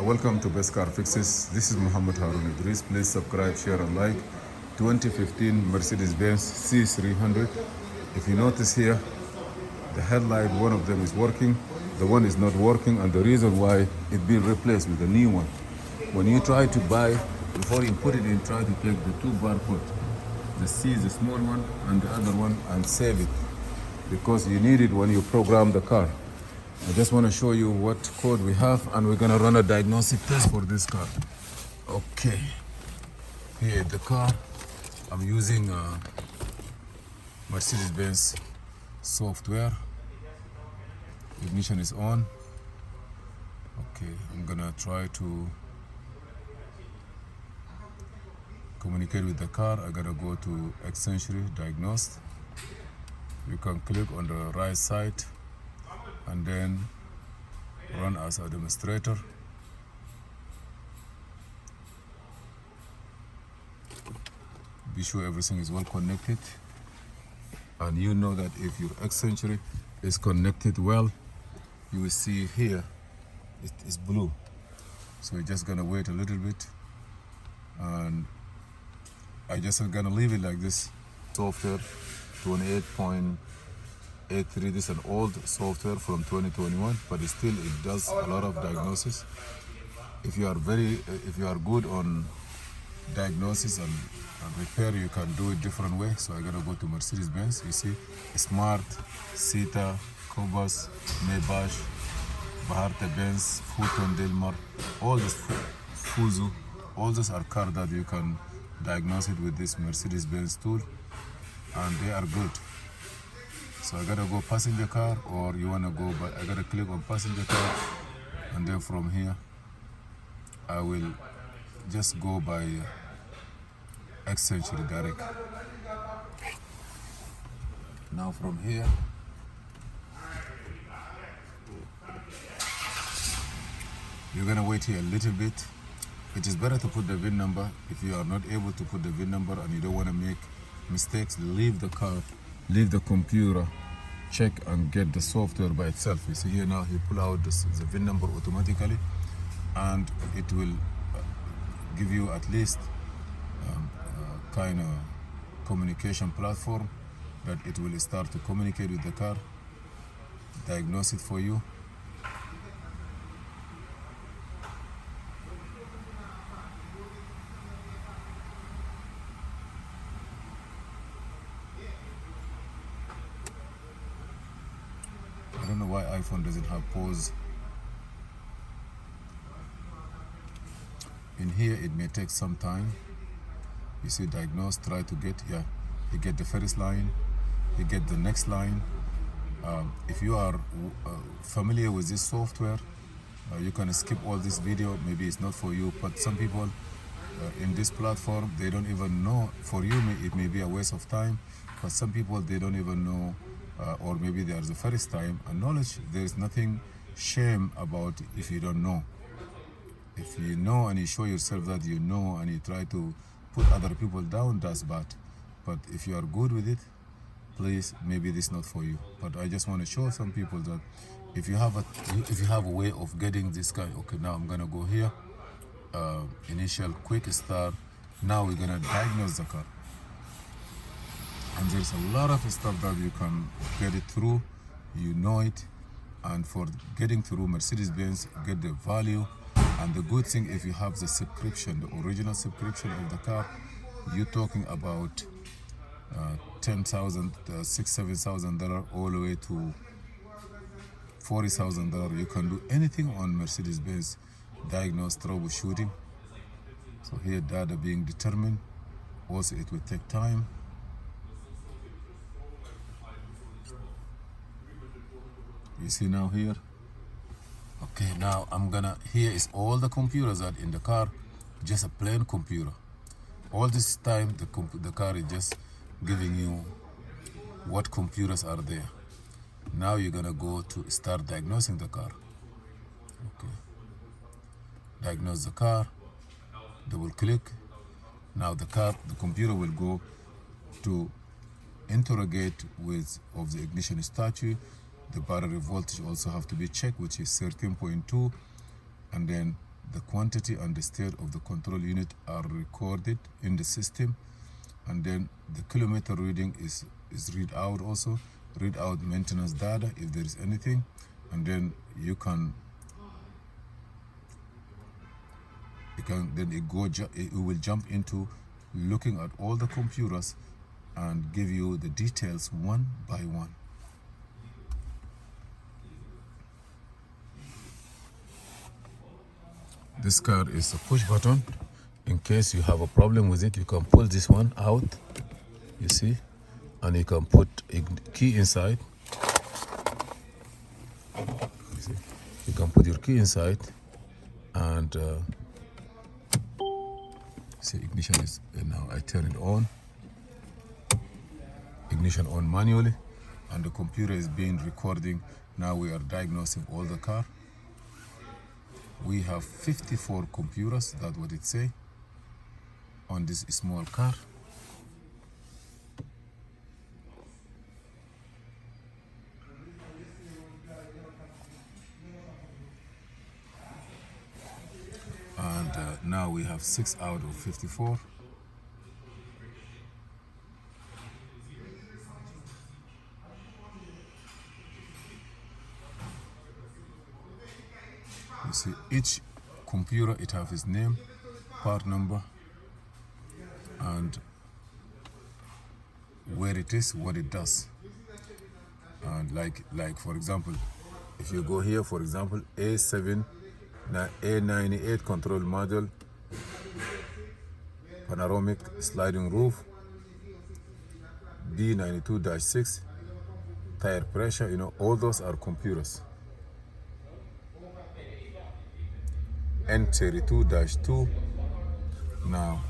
Welcome to Best Car Fixes. This is Muhammad Harun Idris. Please subscribe, share, and like. 2015 Mercedes Benz C300. If you notice here, the headlight, one of them is working, the one is not working, and the reason why it's being replaced with a new one. When you try to buy, before you put it in, try to take the two barcode. The C is the small one, and the other one, and save it, because you need it when you program the car. I just want to show you what code we have, and we're gonna run a diagnostic test for this car. Okay, here the car, I'm using Mercedes Benz software. Ignition is on. Okay, I'm gonna try to communicate with the car. I gotta go to Xentry Diagnosis. You can click on the right side and then run as a demonstrator. Be sure everything is well connected, and you know that if your Xentry is connected well, you will see here it is blue. So we're just gonna wait a little bit, and I just gonna leave it like this. Software 28.83. This is an old software from 2021, but still it does a lot of diagnosis. If you are good on diagnosis and repair, you can do it different way. So I gotta go to Mercedes Benz. You see, Smart, Sita, Cobas, Maybach, Baharte Benz, Futon Delmar, all this Fuzu, all those are cars that you can diagnose it with this Mercedes Benz tool, and they are good. So I gotta go passenger car, or you wanna go, but I gotta click on passenger car, and then from here I will just go by Xentry direct. Now from here, you're gonna wait here a little bit. It is better to put the VIN number. If you are not able to put the VIN number and you don't want to make mistakes, leave the car, leave the computer, check and get the software by itself. You see here now, he pull out the VIN number automatically, and it will give you at least kind of communication platform that it will start to communicate with the car, diagnose it for you. I don't know why iPhone doesn't have pause. In here it may take some time. You see, diagnose, try to get, you get the first line, you get the next line. If you are familiar with this software, you can skip all this video. Maybe it's not for you, but some people in this platform, they don't even know. For you, it may be a waste of time, but some people, they don't even know, or maybe they are the first time. And knowledge, there is nothing shame about if you don't know. If you know and you show yourself that you know and you try to put other people down, that's bad. But if you are good with it, please, maybe this is not for you. But I just want to show some people that if you have a way of getting this kind. Okay, now I'm gonna go here, initial quick start. Now we're gonna diagnose the car, and there's a lot of stuff that you can get it through. You know it, and for getting through Mercedes-Benz, get the value. And the good thing, if you have the subscription, the original subscription of the car, you're talking about $10,000, $6,000, $7,000, all the way to $40,000. You can do anything on Mercedes-Benz diagnose troubleshooting. So here, data being determined. Also, it will take time. You see now here. Okay, now I'm gonna, here is all the computers that in the car, just a plain computer. All this time, the car is just giving you what computers are there. Now you're gonna go to start diagnosing the car. Okay, diagnose the car, double click. Now the computer will go to interrogate with of the ignition statue. The battery voltage also have to be checked, which is 13.2. and then the quantity and the state of the control unit are recorded in the system, and then the kilometer reading is read out also, read out maintenance data if there is anything, and then it will jump into looking at all the computers and give you the details one by one. This car is a push button. In case you have a problem with it, you can pull this one out, you see, and you can put a key inside. You see, you can put your key inside, and see, ignition is now. I turn it on. Ignition on manually, and the computer is being recording. Now we are diagnosing all the car. We have 54 computers, that's what it say, on this small car. And now we have 6 out of 54. You see, each computer, it have its name, part number, and where it is, what it does. And like for example, if you go here, for example, A98 control module, panoramic sliding roof, B92-6, tire pressure, you know, all those are computers. N32-2. Now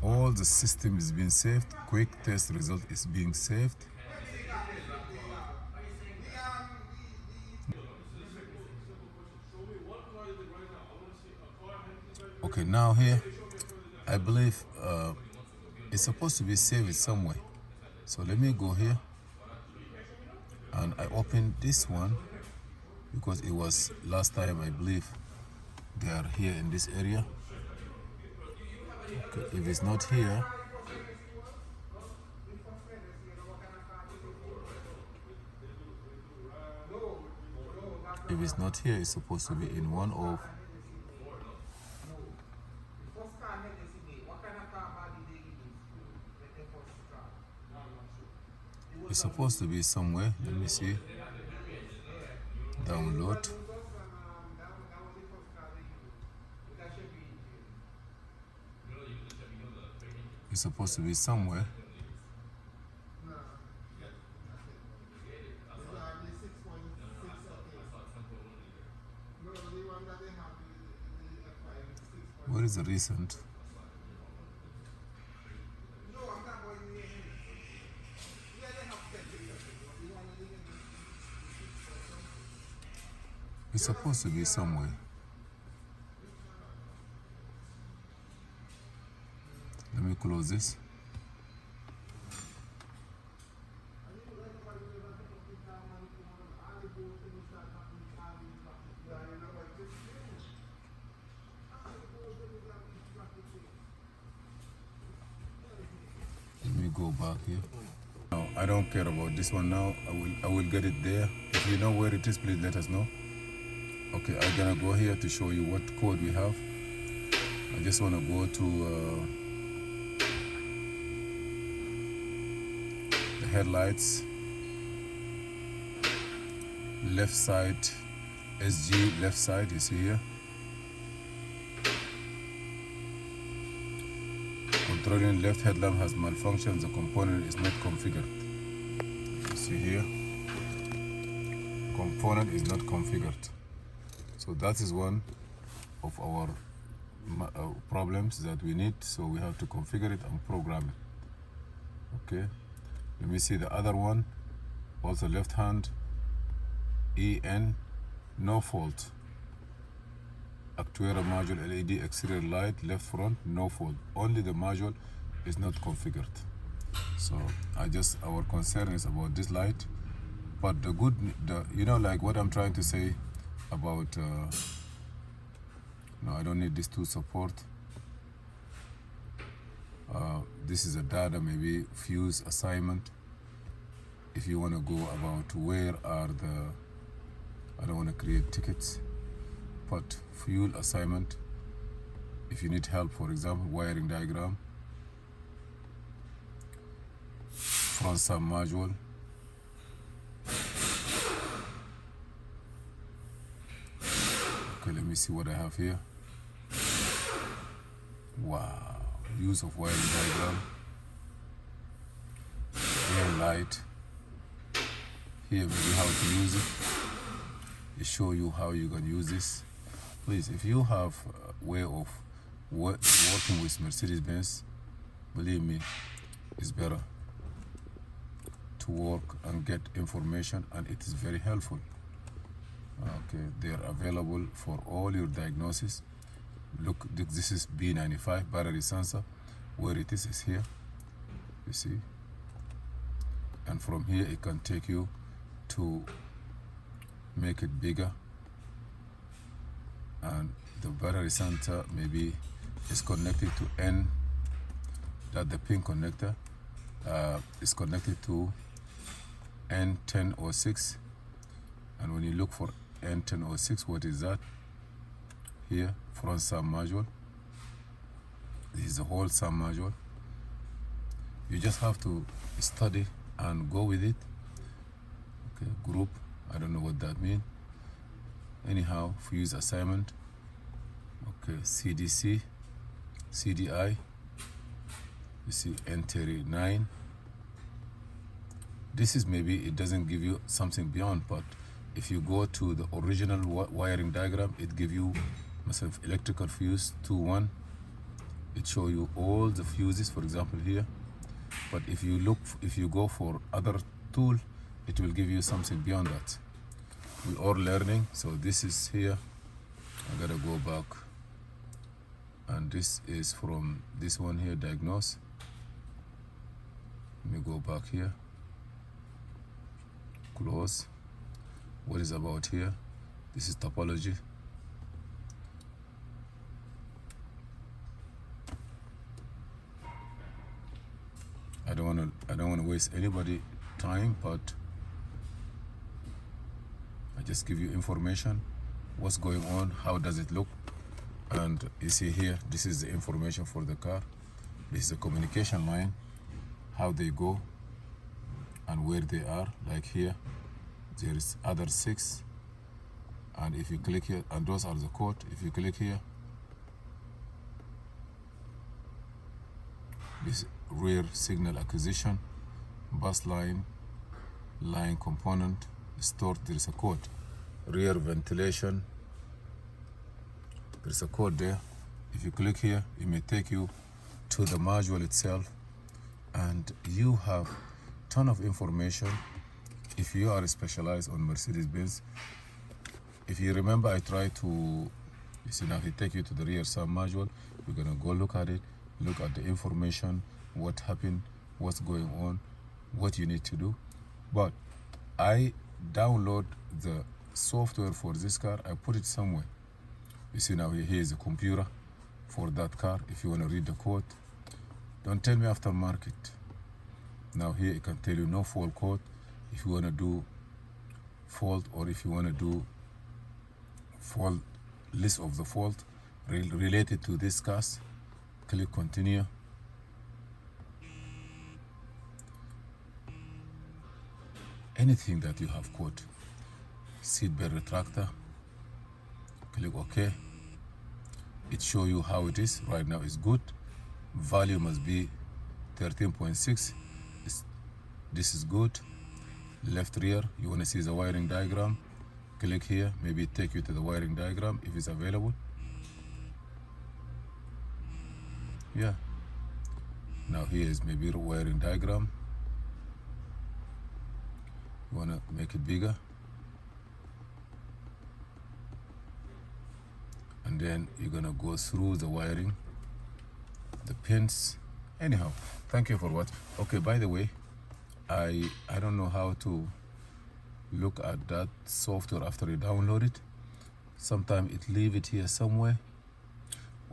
all the system is being saved. Quick test result is being saved. Okay, now here I believe it's supposed to be saved somewhere. So let me go here, and I open this one because it was last time, I believe they are here in this area. Okay, if it's not here, it's supposed to be in one of. It's supposed to be somewhere. Let me see. Download. It's supposed to be somewhere. Where is the recent? It's supposed to be somewhere. Let me close this. Let me go back here. No, I don't care about this one now. I will get it there. If you know where it is, please let us know. Okay, I'm gonna go here to show you what code we have. I just wanna go to the headlights, left side, SG left side, you see here. Controlling left headlamp has malfunctioned, the component is not configured. You see here, component is not configured. So that is one of our problems that we need, so we have to configure it and program it. Okay, let me see the other one, also left hand, EN, no fault. Actuator module LED exterior light, left front, no fault. Only the module is not configured. So our concern is about this light. But you know, like what I'm trying to say about No, I don't need this to support. This is a data, maybe fuse assignment. If you want to go about where are the, I don't want to create tickets, but fuel assignment. If you need help, for example, wiring diagram, front sub module, okay, let me see what I have here. Wow, use of wiring diagram, air light. Here maybe how to use it. It show you how you can use this. Please, if you have a way of working with Mercedes Benz, believe me, it's better to work and get information, and it is very helpful. Okay, they are available for all your diagnosis. Look, this is B95 battery sensor. Where it is here, you see, and from here it can take you to make it bigger, and the battery sensor maybe is connected to N, that the pin connector is connected to N1006, and when you look for N1006, what is that? Here, front sub module. This is the whole sub module. You just have to study and go with it. Okay, group, I don't know what that means. Anyhow, fuse assignment. Okay, CDC, CDI. You see Entry 9. This is maybe it doesn't give you something beyond, but if you go to the original wiring diagram, it gives you myself electrical fuse 2-1. It show you all the fuses, for example here. But if you go for other tool, it will give you something beyond that. We are learning, so this is here. I gotta go back, and this is from this one here, diagnose. Let me go back here, close. What is about here? This is topology. I don't want to waste anybody time, but I just give you information, what's going on, how does it look. And you see here, this is the information for the car. This is the communication line, how they go and where they are. Like here, there is other 6, and if you click here, and those are the code. If you click here, this rear signal acquisition, bus line component stored, there is a code. Rear ventilation, there's a code there. If you click here, it may take you to the module itself, and you have ton of information. If you are specialized on Mercedes Benz, if you remember, I try to, you see now he take you to the rear sub module. You're gonna go look at it, look at the information, what happened, what's going on, what you need to do. But I download the software for this car, I put it somewhere. You see now here is a computer for that car. If you want to read the code, don't tell me aftermarket. Now here it can tell you no fault code. If you want to do fault, or if you want to do fault, list of the fault related to this cars, click continue. Anything that you have code, seat belt retractor, click OK. It show you how it is. Right now it's good. Value must be 13.6. This is good. Left rear, you want to see the wiring diagram, click here, maybe take you to the wiring diagram if it's available. Yeah, now here is maybe the wiring diagram. You want to make it bigger, and then you're gonna go through the wiring, the pins. Anyhow, thank you for watching. Okay, by the way, I don't know how to look at that software after you download it. Sometimes it leave it here somewhere.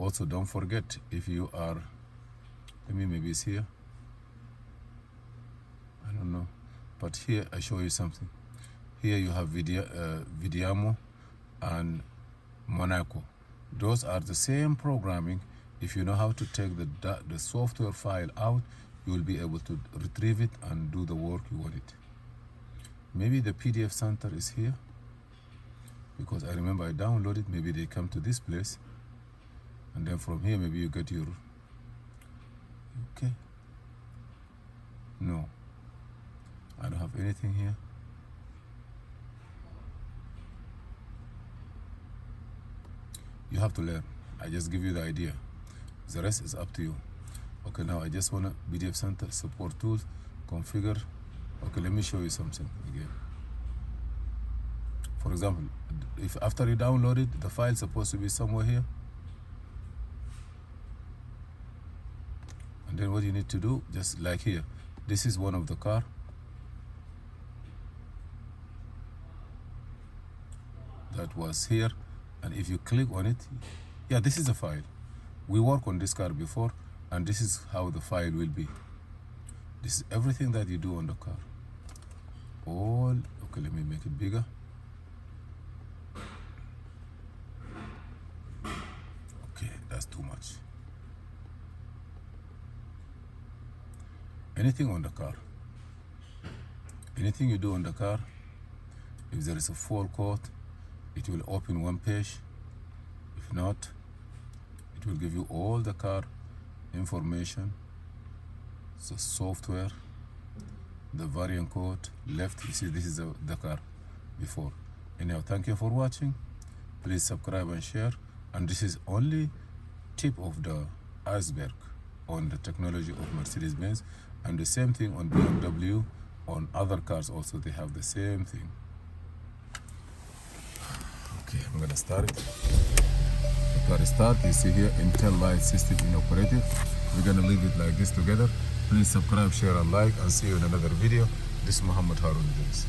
Also, don't forget, if you are, maybe it's here, I don't know, but here I show you something. Here you have Vediamo and Monaco. Those are the same programming. If you know how to take the software file out, you will be able to retrieve it and do the work you want it. Maybe the PDF center is here, because I remember I downloaded. Maybe they come to this place, and then from here maybe you get your, okay, no, I don't have anything here. You have to learn. I just give you the idea. The rest is up to you. Okay, now I just want to PDF center, support tools, configure. Okay, let me show you something again. For example, if after you download it, the file is supposed to be somewhere here. And then what you need to do, just like here, this is one of the car. That was here. And if you click on it, yeah, this is a file. We worked on this car before, and this is how the file will be. This is everything that you do on the car. All, okay, let me make it bigger. Okay, that's too much. Anything on the car. Anything you do on the car, if there is a fault code, it will open one page. If not, it will give you all the car information, the software, the variant code, left. You see, this is the car before. Anyhow, thank you for watching. Please subscribe and share. And this is only tip of the iceberg on the technology of Mercedes Benz, and the same thing on BMW. On other cars also, they have the same thing. Okay, I'm gonna start it. The car start. You see here, Intel light system inoperative. We're gonna leave it like this together. Please subscribe, share, and like, and see you in another video. This is Muhammad Harun Idris.